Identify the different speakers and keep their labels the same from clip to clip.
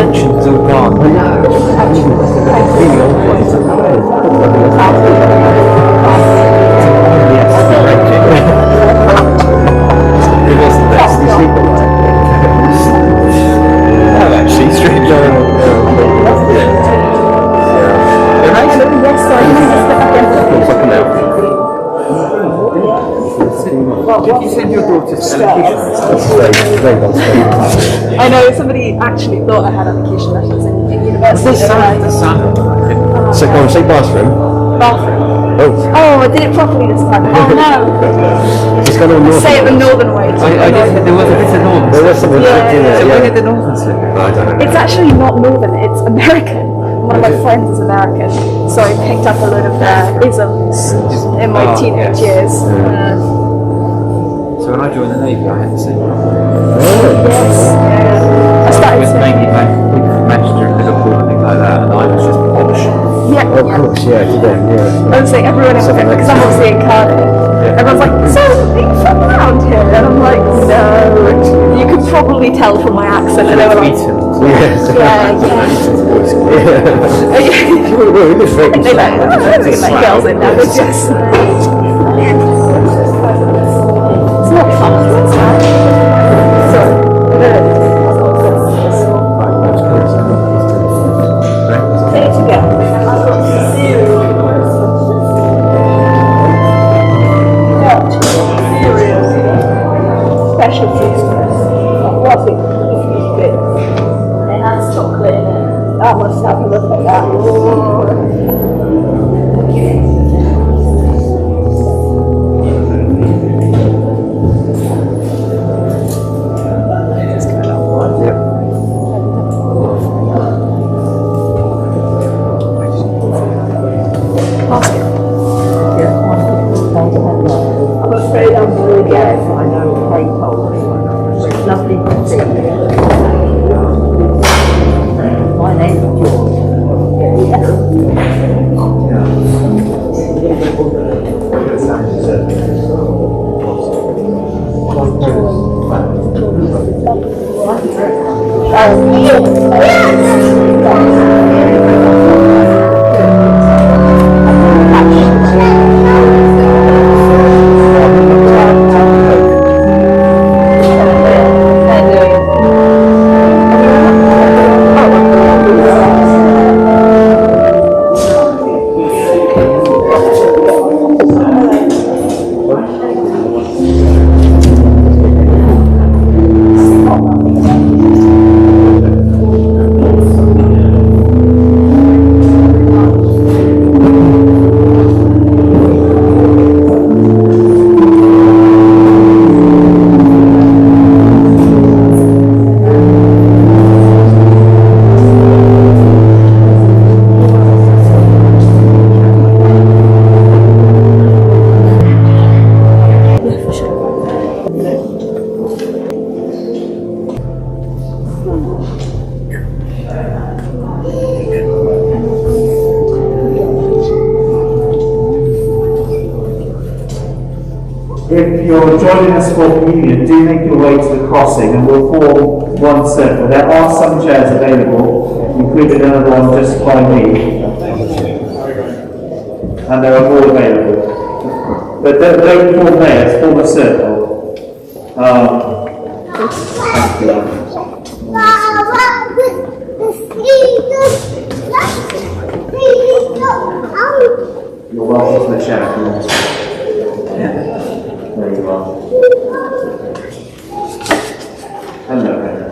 Speaker 1: mansion is all gone.
Speaker 2: I know. Really old ones. Yes, it was the best. You sleep all right.
Speaker 1: No, actually, strange.
Speaker 2: No.
Speaker 1: They're nice.
Speaker 2: Looks like an elf.
Speaker 1: Did you send your daughter to elocution?
Speaker 2: Very well spoken.
Speaker 3: I know, somebody actually thought I had elocution lessons in university.
Speaker 1: The sound.
Speaker 2: So go on, say bathroom.
Speaker 3: Bathroom.
Speaker 2: Oh.
Speaker 3: I did it properly this time. Oh no.
Speaker 2: It's gone all northern.
Speaker 3: Say it the northern way.
Speaker 1: I did. There was a bit of northern.
Speaker 2: There was something
Speaker 3: Yeah,
Speaker 2: in there.
Speaker 1: So where
Speaker 2: Yeah.
Speaker 1: did the northern slip?
Speaker 2: I don't know.
Speaker 3: It's actually not northern, it's American. One of my friends is American, so I picked up a load of their isms in my teenage years.
Speaker 1: So when I joined the Navy, I had the same problem.
Speaker 3: Yes. I started
Speaker 1: With
Speaker 3: to...
Speaker 1: mainly Manchester and Liverpool and things like that, and I was just posh.
Speaker 3: Yeah,
Speaker 2: Of course, yeah, to them, yeah.
Speaker 3: I would say everyone in
Speaker 2: Something like
Speaker 3: because I'm obviously in Cardiff. Everyone's like, so are you from around here? And I'm like, no. You could probably tell from my accent. And they were like,
Speaker 2: Yes. Well, it is very
Speaker 3: and they're like, oh, I don't think like girls in there. They're just... It's not fun. Sorry. Say it together. Specialty. What's it? And that's chocolate in it. I must have a look at that. I'm afraid I'm really yes, I know they told me. It's lovely to see you. My name's George.
Speaker 4: If you're joining us for communion, do make your way to the crossing and we'll form one circle. There are some chairs available, including another one just by me. And there are more available. But don't form there, form a circle. Thank you. You're welcome to the chair if you want to. Yeah. There you are. Hello, Helen.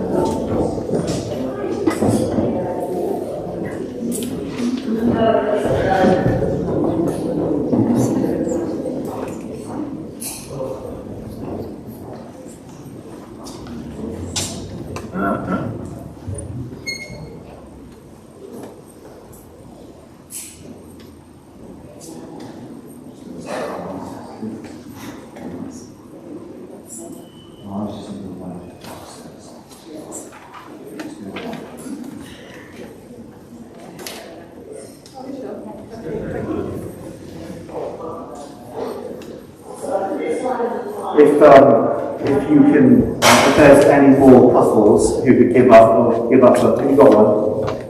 Speaker 4: if you can, if there's any more couples who could give up, have you got one?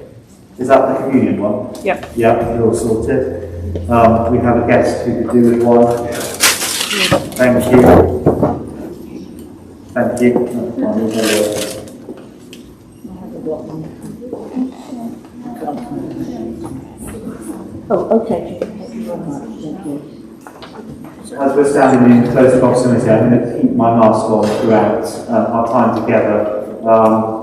Speaker 4: Is that the communion one?
Speaker 3: Yep.
Speaker 4: Yeah, you're all sorted. We have a guest who could do with one. Thank you. Thank you.
Speaker 5: Oh, okay. Thank you very much. Thank you.
Speaker 4: As we're standing in close proximity, I'm going to keep my mask on throughout our time together.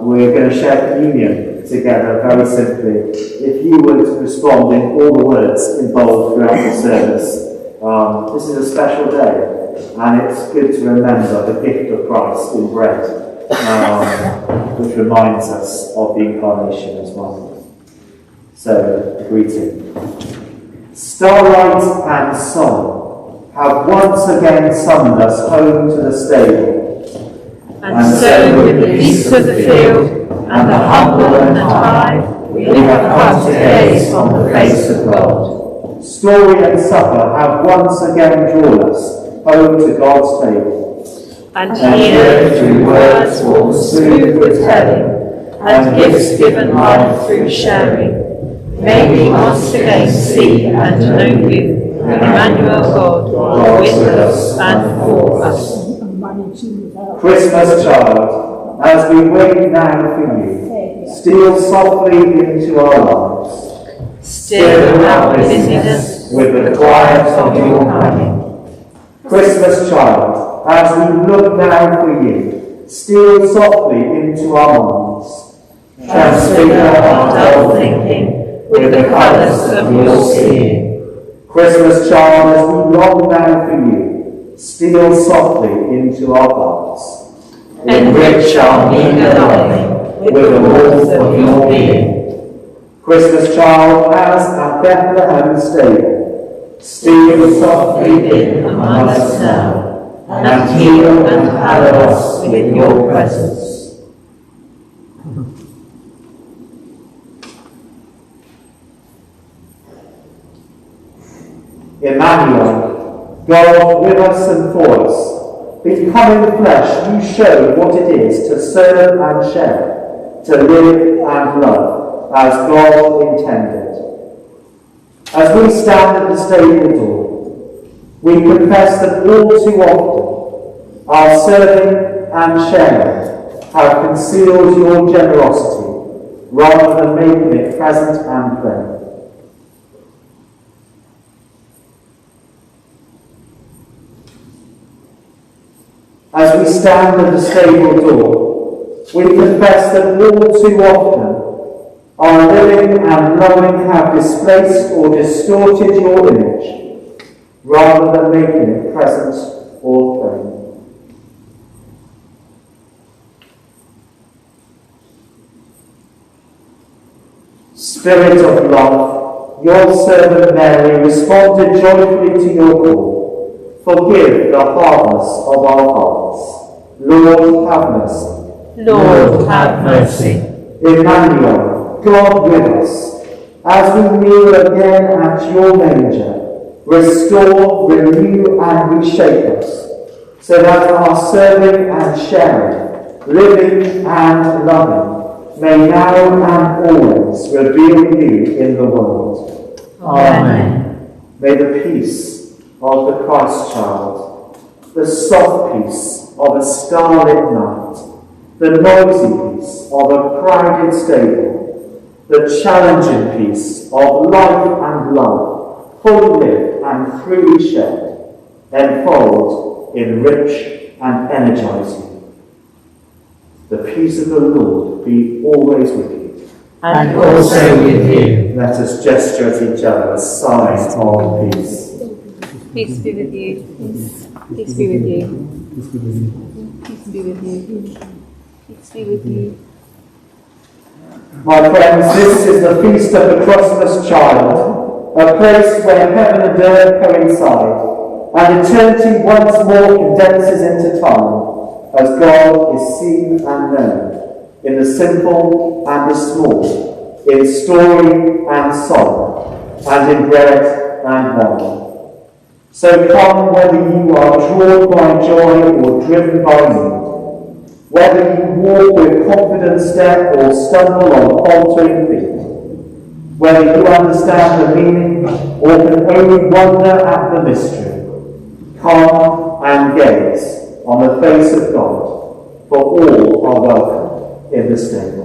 Speaker 4: We're going to share communion together very simply. If you would respond in all the words in bold throughout the service, this is a special day, and it's good to remember the gift of Christ in bread, which reminds us of the incarnation as well. So, a greeting. Starlight and sun have once again summoned us home to the stable.
Speaker 6: And so with the beasts of the field, and the humble and the high, we have come to gaze on the face of God.
Speaker 4: Story and supper have once again drawn us home to God's table.
Speaker 6: And here, through words warm smooth with telling, and gifts given life through sharing, may we once again see and know you, Emmanuel God, with us and for us.
Speaker 4: Christmas child, as we wait now for you, steal softly into our lives.
Speaker 6: Still our busyness
Speaker 4: with the quiet of your coming. Christmas child, as we look now for you, steal softly into our minds.
Speaker 6: Transfigure our dull thinking with the colours of your seeing.
Speaker 4: Christmas child, as we long now for you, steal softly into our hearts.
Speaker 6: Enrich our meagre life with the warmth of your being.
Speaker 4: Christmas child, as at Bethlehem stable, steal softly in among us now,
Speaker 6: and heal and hallow us with your presence.
Speaker 4: Emmanuel, God with us and for us, becoming flesh, you showed what it is to serve and share, to live and love, as God intended. As we stand at the stable door, we confess that all too often our serving and sharing have concealed your generosity, rather than making it present and plain. As we stand at the stable door, we confess that all too often our living and loving have displaced or distorted your image, rather than making it present or plain. Spirit of love, your servant Mary responded joyfully to your call. Forgive the hardness of our hearts. Lord, have mercy.
Speaker 6: Lord, have mercy.
Speaker 4: Emmanuel, God with us, as we kneel again at your manger, restore, renew, and reshape us, so that our serving and sharing, living and loving, may now and always reveal you in the world.
Speaker 6: Amen.
Speaker 4: May the peace of the Christ child, the soft peace of a starlit night, the noisy peace of a crowded stable, the challenging peace of life and love, fully lived and freely shared, enfold, enrich, and energize you. The peace of the Lord be always with you.
Speaker 6: And also with you.
Speaker 4: Let us gesture at each other a sign of peace.
Speaker 6: Peace be with you. Peace be with you. Peace be with you. Peace be with you. Peace be with you.
Speaker 4: My friends, this is the feast of the Christmas child, a place where heaven and earth coincide, and eternity once more condenses into time, as God is seen and known, in the simple and the small, in story and song, and in bread and wine. So come whether you are drawn by joy or driven by need, whether you walk with confident step or stumble on faltering feet, whether you understand the meaning or can only wonder at the mystery, come and gaze on the face of God, for all are welcome in the stable.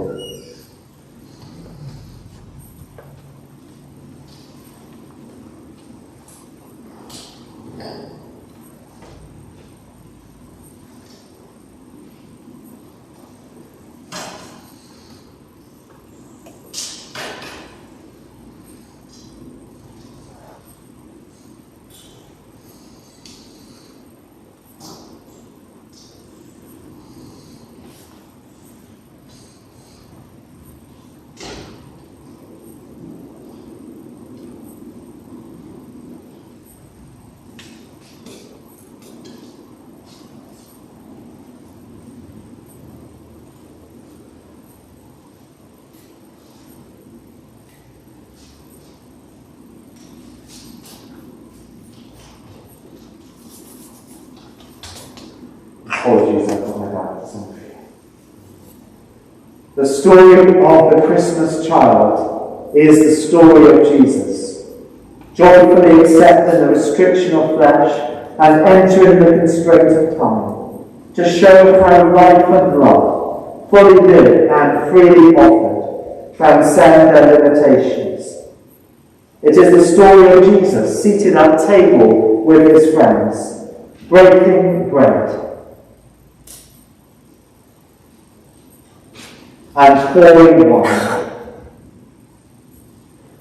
Speaker 4: Apologies, I've got my back. The story of the Christmas child is the story of Jesus, joyfully accepting the restriction of flesh and entering the constraint of time, to show how life and love, fully lived and freely offered, transcend their limitations. It is the story of Jesus seated at table with his friends, breaking bread and pouring wine,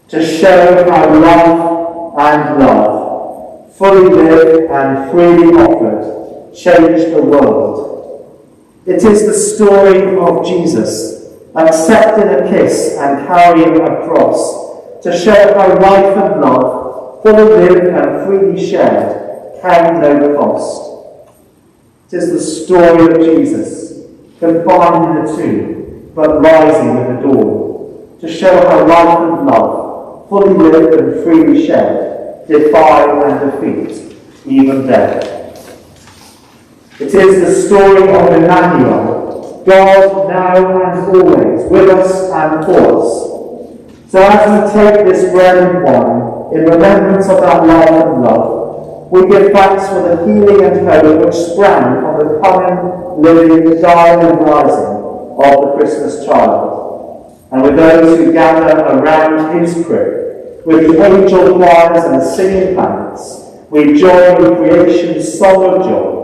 Speaker 4: to show how life and love, fully lived and freely offered, changed the world. It is the story of Jesus accepting a kiss and carrying a cross, to show how life and love, fully lived and freely shared, carried no cost. It is the story of Jesus, confined in the tomb, but rising with the dawn, to show how life and love, fully lived and freely shared, defy and defeat even death. It is the story of Emmanuel, God now and always, with us and for us. So as we take this bread and wine in remembrance of that life and love, we give thanks for the healing and hope which sprang from the coming, living, dying and rising of the Christmas child, and with those who gather around his crib, with the angel choirs and the singing bands, we join with creation's song of joy.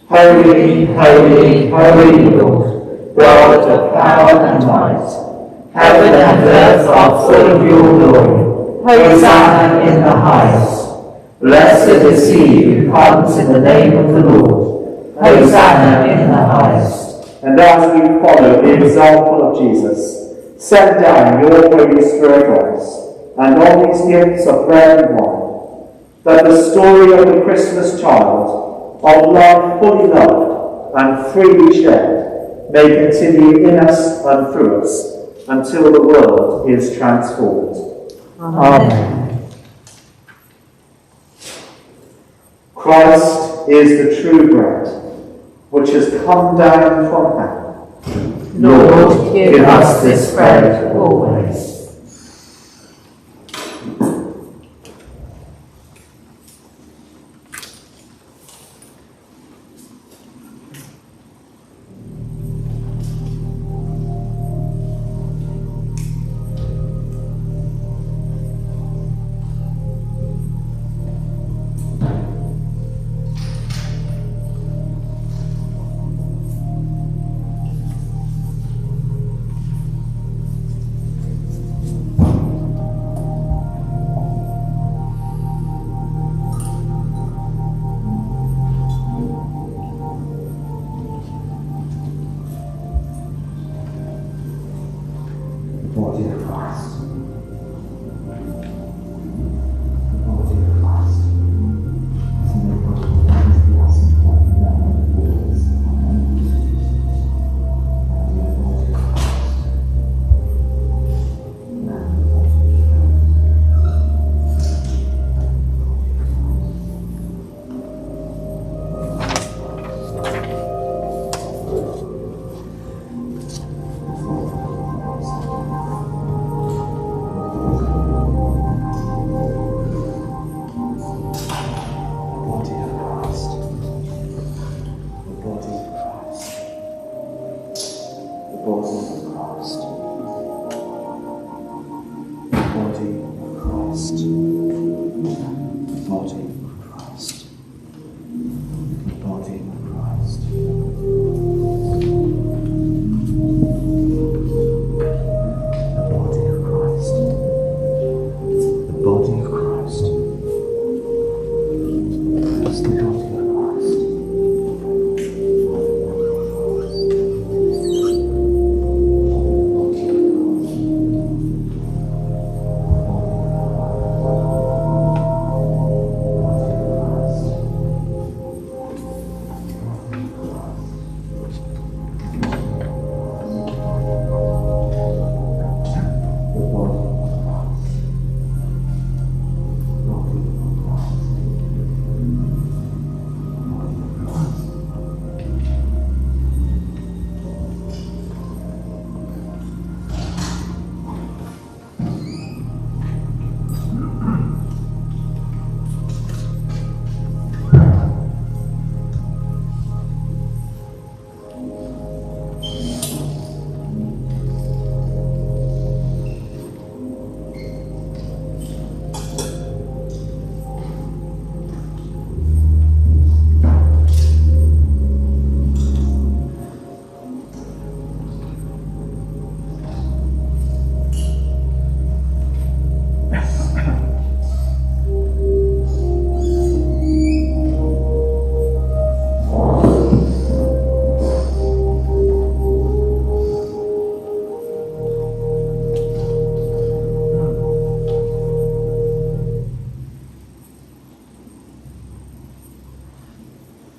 Speaker 4: Holy, holy, holy Lord, God of power and might, heaven and earth are full of your glory. Hosanna in the highest. Blessed is he who comes in the name of the Lord. Hosanna in the highest. And as we follow the example of Jesus, send down your Holy Spirit on us, and on these gifts of bread and wine, that the story of the Christmas child, of love fully loved and freely shared, may continue in us and through us, until the world is transformed. Amen. Christ is the true bread, which has come down from heaven.
Speaker 6: Lord, give us this bread always.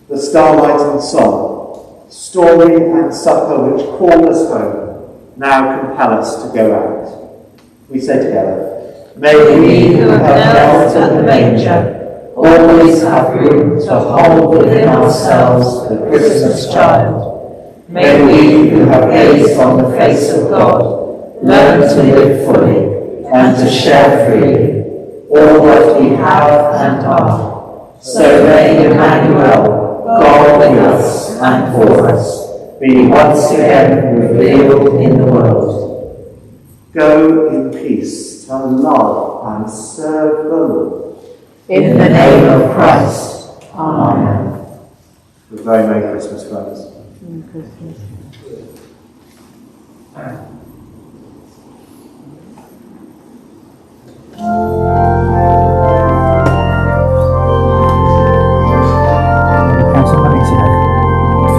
Speaker 4: the starlight and song, story and supper which call us home, now compel us to go out. We say together, may
Speaker 6: We who have knelt at the manger always have room to hold within ourselves the Christmas child. May we who have gazed on the face of God learn to live fully and to share freely all that we have and are. So may Emmanuel, God with us and for us, be once again revealed in the world.
Speaker 4: go in peace to love and serve the Lord.
Speaker 6: In the name of Christ. Amen.
Speaker 4: A very Merry Christmas, friends.
Speaker 5: Merry Christmas.